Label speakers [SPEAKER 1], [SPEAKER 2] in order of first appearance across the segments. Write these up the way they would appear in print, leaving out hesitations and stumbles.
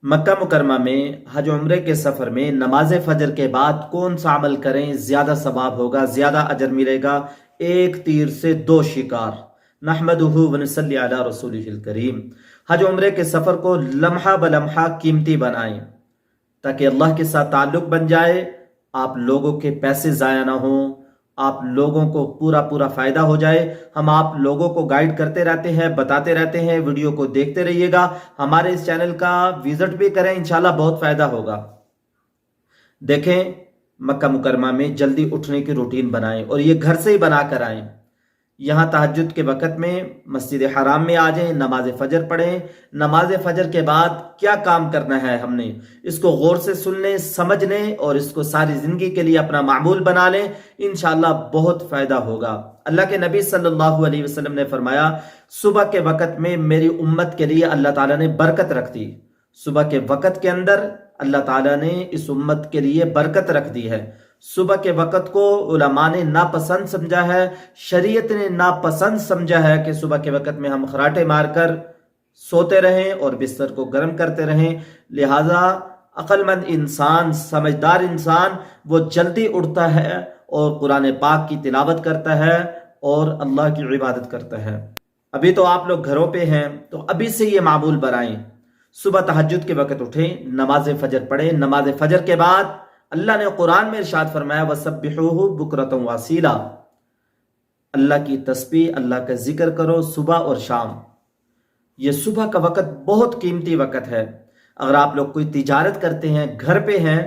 [SPEAKER 1] मक्का मुकरमा में हज उम्रे के सफ़र में नमाज फजर के बाद कौन सा अमल करें ज़्यादा सवाब होगा, ज़्यादा अजर मिलेगा? एक तीर से दो शिकार। नहमदुहु व नसल्ली अला रसूलिहिल करीम। हज उम्रे के सफ़र को लम्हा ब लम्हा कीमती बनाएं ताकि अल्लाह के साथ ताल्लुक़ बन जाए, आप लोगों के पैसे ज़ाया ना हो, आप लोगों को पूरा पूरा फ़ायदा हो जाए। हम आप लोगों को गाइड करते रहते हैं, बताते रहते हैं, वीडियो को देखते रहिएगा। हमारे इस चैनल का विजिट भी करें, इंशाल्लाह बहुत फ़ायदा होगा। देखें, मक्का मुकरमा में जल्दी उठने की रूटीन बनाएं और ये घर से ही बना कर आएँ। यहाँ तहज्जुद के वक़्त में मस्जिद हराम में आ जाएं, नमाज फ़जर पढ़ें। नमाज फ़जर के बाद क्या काम करना है हमने, इसको गौर से सुन लें, समझ लें और इसको सारी ज़िंदगी के लिए अपना मामूल बना लें। इंशाअल्लाह बहुत फ़ायदा होगा। अल्लाह के नबी सल्लल्लाहु अलैहि वसल्लम ने फरमाया, सुबह के वक़्त में मेरी उम्मत के लिए अल्लाह ताला ने बरकत रख दी। सुबह के वक़्त के अंदर अल्लाह ताला ने इस उम्मत के लिए बरकत रख दी है। सुबह के वक़्त को उलमा ने नापसंद समझा है, शरीयत ने नापसंद समझा है कि सुबह के वक़्त में हम खराटे मारकर सोते रहें और बिस्तर को गर्म करते रहें। लिहाजा अक्लमंद इंसान, समझदार इंसान वो जल्दी उठता है और कुरान पाक की तिलावत करता है और अल्लाह की इबादत करता है। अभी तो आप लोग घरों पे हैं, तो अभी से ये मामूल बनाएं। सुबह तहज्जुद के वक़्त उठें, नमाज फ़जर पढ़ें। नमाज फ़जर के बाद अल्लाह ने कुरान में इरशाद फरमाया, वसब्बिहुहु बुकरतन वासीला। अल्लाह की तस्बीह, अल्लाह का जिक्र करो सुबह और शाम। ये सुबह का वक़्त बहुत कीमती वक़्त है। अगर आप लोग कोई तिजारत करते हैं, घर पे हैं,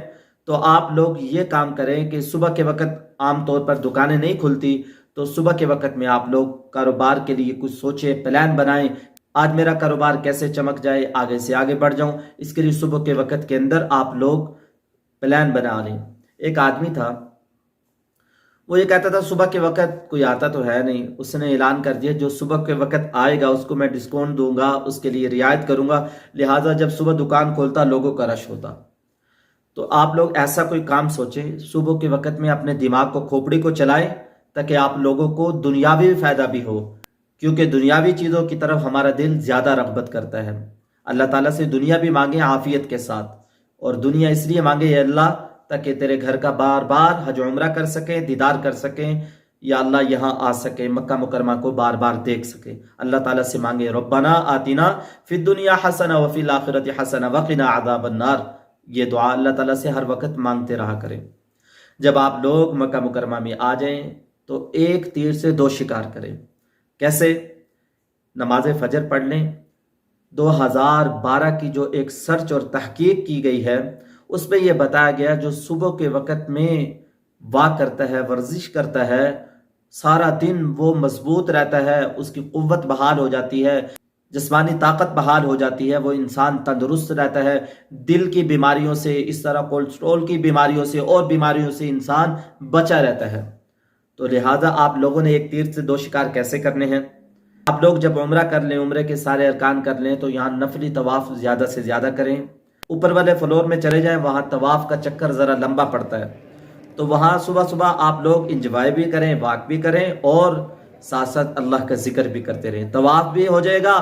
[SPEAKER 1] तो आप लोग ये काम करें कि सुबह के वक़्त आम तौर पर दुकानें नहीं खुलती, तो सुबह के वक़्त में आप लोग कारोबार के लिए कुछ सोचें, प्लान बनाएं। आज मेरा कारोबार कैसे चमक जाए, आगे से आगे बढ़ जाऊं, इसके लिए सुबह के वक़्त के अंदर आप लोग प्लान बना लें। एक आदमी था, वो ये कहता था सुबह के वक़्त कोई आता तो है नहीं। उसने ऐलान कर दिया, जो सुबह के वक़्त आएगा उसको मैं डिस्काउंट दूंगा, उसके लिए रियायत करूंगा। लिहाजा जब सुबह दुकान खोलता लोगों का रश होता। तो आप लोग ऐसा कोई काम सोचें, सुबह के वक़्त में अपने दिमाग को, खोपड़ी को चलाएं ताकि आप लोगों को दुनियावी फ़ायदा भी हो, क्योंकि दुनियावी चीज़ों की तरफ हमारा दिल ज़्यादा रग़बत करता है। अल्लाह ताला से दुनिया भी मांगे आफ़ियत के साथ, और दुनिया इसलिए मांगे अल्लाह ताकि तेरे घर का बार बार हज उम्रा कर सकें, दीदार कर सकें, या अल्लाह यहाँ आ सके, मक्का मुकरमा को बार बार देख सके। अल्लाह ताला से मांगे, रब्बना आतिना फिद दुनिया हसना व फिल आखिरति हसना व क़िना अज़ाबन नार। ये दुआ अल्लाह ताला से हर वक्त मांगते रहा करें। जब आप लोग मक्का मुकरमा में आ जाएं तो एक तीर से दो शिकार करें। कैसे? नमाज फ़जर पढ़ लें। 2012 की जो एक सर्च और तहकीक की गई है, उसमें यह बताया गया, जो सुबह के वक़्त में वाक करता है, वर्जिश करता है, सारा दिन वो मजबूत रहता है, उसकी क़ुव्वत बहाल हो जाती है, जिस्मानी ताकत बहाल हो जाती है, वो इंसान तंदुरुस्त रहता है। दिल की बीमारियों से, इस तरह कोलेस्ट्रॉल की बीमारियों से और बीमारियों से इंसान बचा रहता है। तो लिहाजा आप लोगों ने एक तीर से दो शिकार कैसे करने हैं? आप लोग जब उम्रा कर लें, उम्रे के सारे अरकान कर लें, तो यहाँ नफली तवाफ़ ज़्यादा से ज़्यादा करें। ऊपर वाले फ्लोर में चले जाएं, वहाँ तवाफ़ का चक्कर ज़रा लंबा पड़ता है, तो वहाँ सुबह सुबह आप लोग इंजॉय भी करें, वाक भी करें और साथ साथ अल्लाह का जिक्र भी करते रहें। तवाफ़ भी हो जाएगा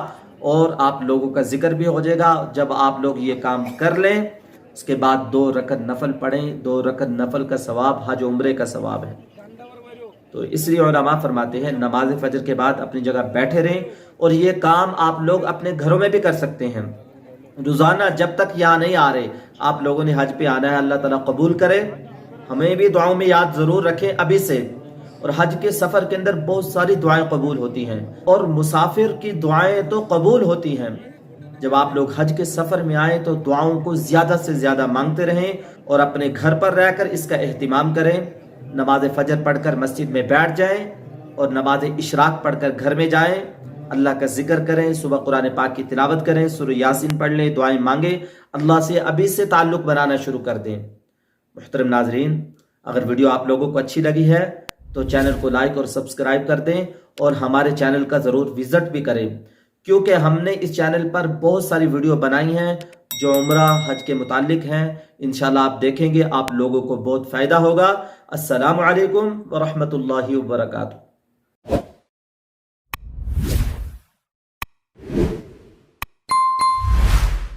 [SPEAKER 1] और आप लोगों का जिक्र भी हो जाएगा। जब आप लोग ये काम कर लें, उसके बाद 2 रकत नफल पढ़ें। 2 रकत नफल का सवाब हज उम्रे का सवाब है। तो इसलिए उलमा फरमाते हैं, नमाज फ़जर के बाद अपनी जगह बैठे रहें। और ये काम आप लोग अपने घरों में भी कर सकते हैं रोज़ाना। जब तक यहाँ नहीं आ रहे, आप लोगों ने हज पे आना है, अल्लाह ताला कबूल करे। हमें भी दुआओं में याद ज़रूर रखें अभी से। और हज के सफ़र के अंदर बहुत सारी दुआएं कबूल होती हैं, और मुसाफिर की दुआएं तो कबूल होती हैं। जब आप लोग हज के सफ़र में आए तो दुआओं को ज़्यादा से ज़्यादा मांगते रहें और अपने घर पर रहकर इसका एहतिमाम करें। नमाज फ़जर पढ़कर मस्जिद में बैठ जाएं और नमाज इशराक पढ़कर घर में जाएं। अल्लाह का जिक्र करें, सुबह कुरान पाक की तिलावत करें, सूरह यासीन पढ़ लें, दुआएं मांगे, अल्लाह से अभी से ताल्लुक़ बनाना शुरू कर दें। मुहतरम नाजरीन, अगर वीडियो आप लोगों को अच्छी लगी है तो चैनल को लाइक और सब्सक्राइब कर दें और हमारे चैनल का ज़रूर विज़िट भी करें, क्योंकि हमने इस चैनल पर बहुत सारी वीडियो बनाई हैं जो उम्रा हज के मुतालिक हैं। इंशाल्लाह आप देखेंगे, आप लोगों को बहुत फ़ायदा होगा। अस्सलामु अलैकुम व रहमतुल्लाहि व बरकातुहू।